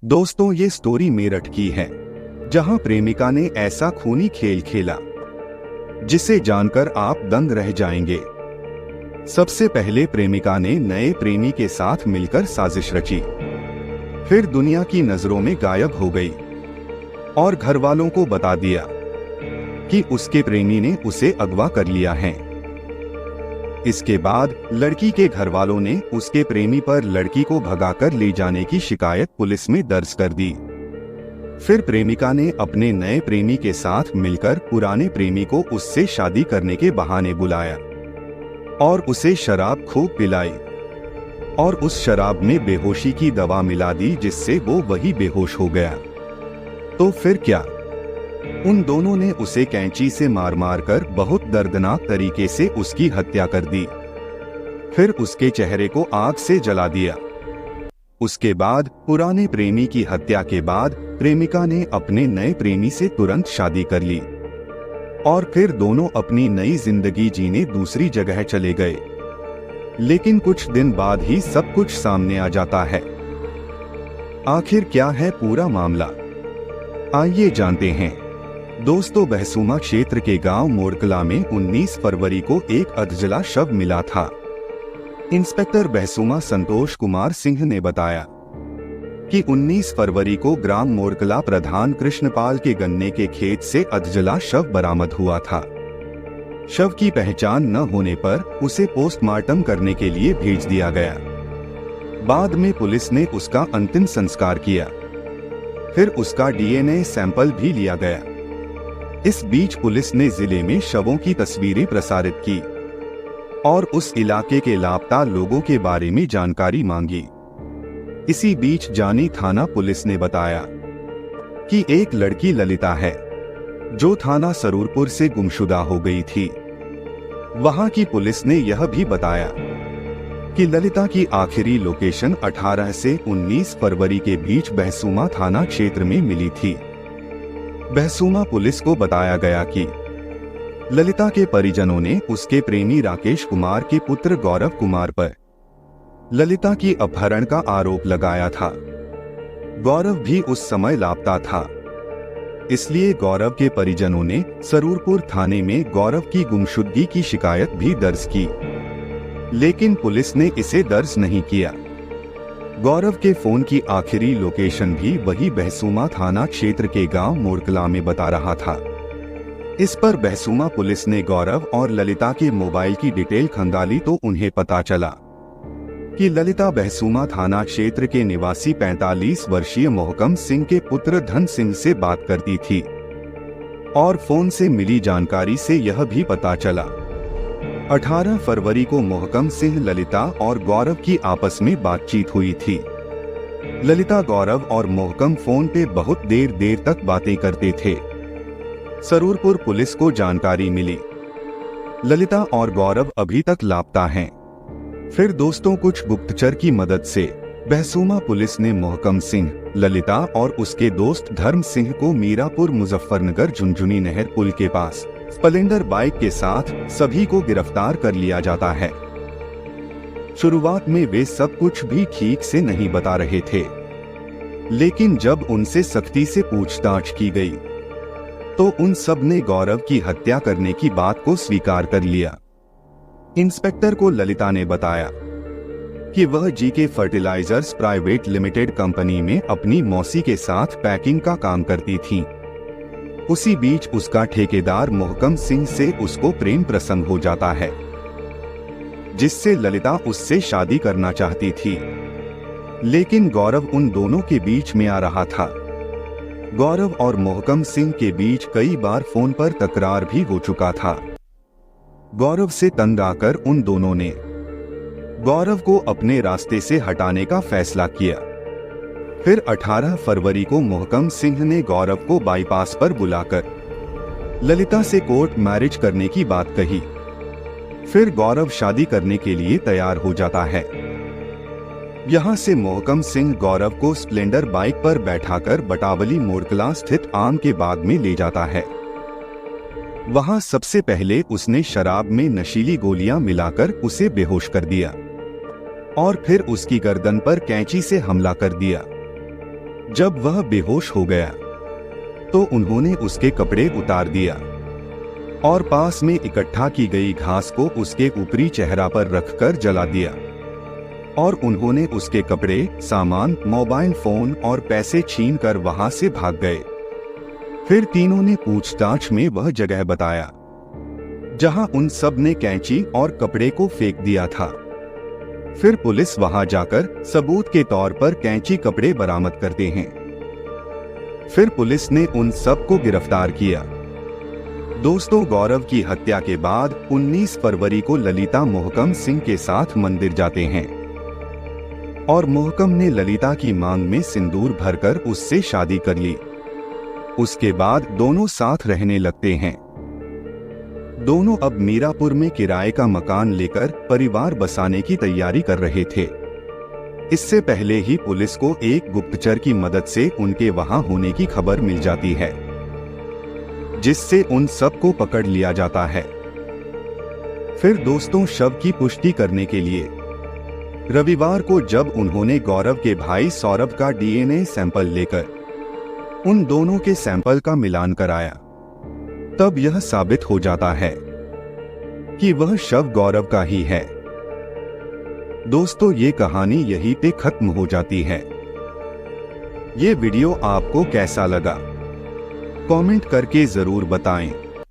दोस्तों, ये स्टोरी मेरठ की है, जहां प्रेमिका ने ऐसा खूनी खेल खेला जिसे जानकर आप दंग रह जाएंगे। सबसे पहले प्रेमिका ने नए प्रेमी के साथ मिलकर साजिश रची, फिर दुनिया की नजरों में गायब हो गई और घर वालों को बता दिया कि उसके प्रेमी ने उसे अगवा कर लिया है। इसके बाद लड़की के घर वालों ने उसके प्रेमी पर लड़की को भगाकर ले जाने की शिकायत पुलिस में दर्ज कर दी। फिर प्रेमिका ने अपने नए प्रेमी के साथ मिलकर पुराने प्रेमी को उससे शादी करने के बहाने बुलाया और उसे शराब खूब पिलाई और उस शराब में बेहोशी की दवा मिला दी, जिससे वो वही बेहोश हो गया। तो फिर क्या, उन दोनों ने उसे कैंची से मार मार कर बहुत दर्दनाक तरीके से उसकी हत्या कर दी। फिर उसके चेहरे को आग से जला दिया। उसके बाद पुराने प्रेमी की हत्या के बाद प्रेमिका ने अपने नए प्रेमी से तुरंत शादी कर ली और फिर दोनों अपनी नई जिंदगी जीने दूसरी जगह चले गए। लेकिन कुछ दिन बाद ही सब कुछ सामने आ जाता है। आखिर क्या है पूरा मामला, आइए जानते हैं। दोस्तों, बहसूमा क्षेत्र के गांव मोरकला में 19 फरवरी को एक अधजला शव मिला था। इंस्पेक्टर बहसूमा संतोष कुमार सिंह ने बताया कि 19 फरवरी को ग्राम मोरकला प्रधान कृष्णपाल के गन्ने के खेत से अधजला शव बरामद हुआ था। शव की पहचान न होने पर उसे पोस्टमार्टम करने के लिए भेज दिया गया। बाद में पुलिस ने उसका अंतिम संस्कार किया, फिर उसका डीएनए सैंपल भी लिया गया। इस बीच पुलिस ने जिले में शवों की तस्वीरें प्रसारित की और उस इलाके के लापता लोगों के बारे में जानकारी मांगी। इसी बीच जानी थाना पुलिस ने बताया कि एक लड़की ललिता है, जो थाना सरूरपुर से गुमशुदा हो गई थी। वहां की पुलिस ने यह भी बताया कि ललिता की आखिरी लोकेशन 18 से 19 फरवरी के बीच बहसूमा थाना क्षेत्र में मिली थी। बहसूमा पुलिस को बताया गया कि ललिता के परिजनों ने उसके प्रेमी राकेश कुमार के पुत्र गौरव कुमार पर ललिता की अपहरण का आरोप लगाया था। गौरव भी उस समय लापता था, इसलिए गौरव के परिजनों ने सरूरपुर थाने में गौरव की गुमशुदगी की शिकायत भी दर्ज की, लेकिन पुलिस ने इसे दर्ज नहीं किया। गौरव के फोन की आखिरी लोकेशन भी वही बहसूमा थाना क्षेत्र के गांव मोरकला में बता रहा था। इस पर बहसूमा पुलिस ने गौरव और ललिता के मोबाइल की डिटेल खंगाली तो उन्हें पता चला कि ललिता बहसूमा थाना क्षेत्र के निवासी 45 वर्षीय मोहकम सिंह के पुत्र धन सिंह से बात करती थी और फोन से मिली जानकारी से यह भी पता चला 18 फरवरी को मोहकम सिंह, ललिता और गौरव की आपस में बातचीत हुई थी। ललिता, गौरव और मोहकम फोन पे बहुत देर तक बातें करते थे। सरूरपुर पुलिस को जानकारी मिली ललिता और गौरव अभी तक लापता हैं। फिर दोस्तों, कुछ गुप्तचर की मदद से बहसूमा पुलिस ने मोहकम सिंह, ललिता और उसके दोस्त धर्म सिंह को मीरापुर मुजफ्फरनगर झुनझुनी नहर पुल के पास स्प्लेंडर बाइक के साथ सभी को गिरफ्तार कर लिया जाता है। शुरुआत में वे सब कुछ भी ठीक से नहीं बता रहे थे, लेकिन जब उनसे सख्ती से पूछताछ की गई तो उन सब ने गौरव की हत्या करने की बात को स्वीकार कर लिया। इंस्पेक्टर को ललिता ने बताया कि वह GK fertilizers private limited company में अपनी मौसी के साथ पैकिंग का काम करती थी। उसी बीच उसका ठेकेदार मोहकम सिंह से उसको प्रेम प्रसंग हो जाता है, जिससे ललिता उससे शादी करना चाहती थी, लेकिन गौरव उन दोनों के बीच में आ रहा था। गौरव और मोहकम सिंह के बीच कई बार फोन पर तकरार भी हो चुका था। गौरव से तंग आकर उन दोनों ने गौरव को अपने रास्ते से हटाने का फैसला किया। फिर 18 फरवरी को मोहकम सिंह ने गौरव को बाईपास पर बुलाकर ललिता से कोर्ट मैरिज करने की बात कही। फिर गौरव शादी करने के लिए तैयार हो जाता है। यहाँ से मोहकम सिंह गौरव को स्प्लेंडर बाइक पर बैठाकर बटावली मोरकला स्थित आम के बाग में ले जाता है। वहाँ सबसे पहले उसने शराब में नशीली गोलियां मिलाकर उसे बेहोश कर दिया और फिर उसकी गर्दन पर कैंची से हमला कर दिया। जब वह बेहोश हो गया तो उन्होंने उसके कपड़े उतार दिया और पास में इकट्ठा की गई घास को उसके ऊपरी चेहरा पर रखकर जला दिया और उन्होंने उसके कपड़े, सामान, मोबाइल फोन और पैसे छीनकर वहां से भाग गए। फिर तीनों ने पूछताछ में वह जगह बताया जहां उन सब ने कैंची और कपड़े को फेंक दिया था। फिर पुलिस वहां जाकर सबूत के तौर पर कैंची, कपड़े बरामद करते हैं। फिर पुलिस ने उन सब को गिरफ्तार किया। दोस्तों, गौरव की हत्या के बाद 19 फरवरी को ललिता मोहकम सिंह के साथ मंदिर जाते हैं और मोहकम ने ललिता की मांग में सिंदूर भरकर उससे शादी कर ली। उसके बाद दोनों साथ रहने लगते हैं। दोनों अब मीरापुर में किराए का मकान लेकर परिवार बसाने की तैयारी कर रहे थे। इससे पहले ही पुलिस को एक गुप्तचर की मदद से उनके वहां होने की खबर मिल जाती है, जिससे उन सबको पकड़ लिया जाता है। फिर दोस्तों, शव की पुष्टि करने के लिए रविवार को जब उन्होंने गौरव के भाई सौरभ का डीएनए सैंपल लेकर उन दोनों के सैंपल का मिलान कराया, तब यह साबित हो जाता है कि वह शव गौरव का ही है। दोस्तों, ये कहानी यहीं पे खत्म हो जाती है। ये वीडियो आपको कैसा लगा? कमेंट करके जरूर बताएं।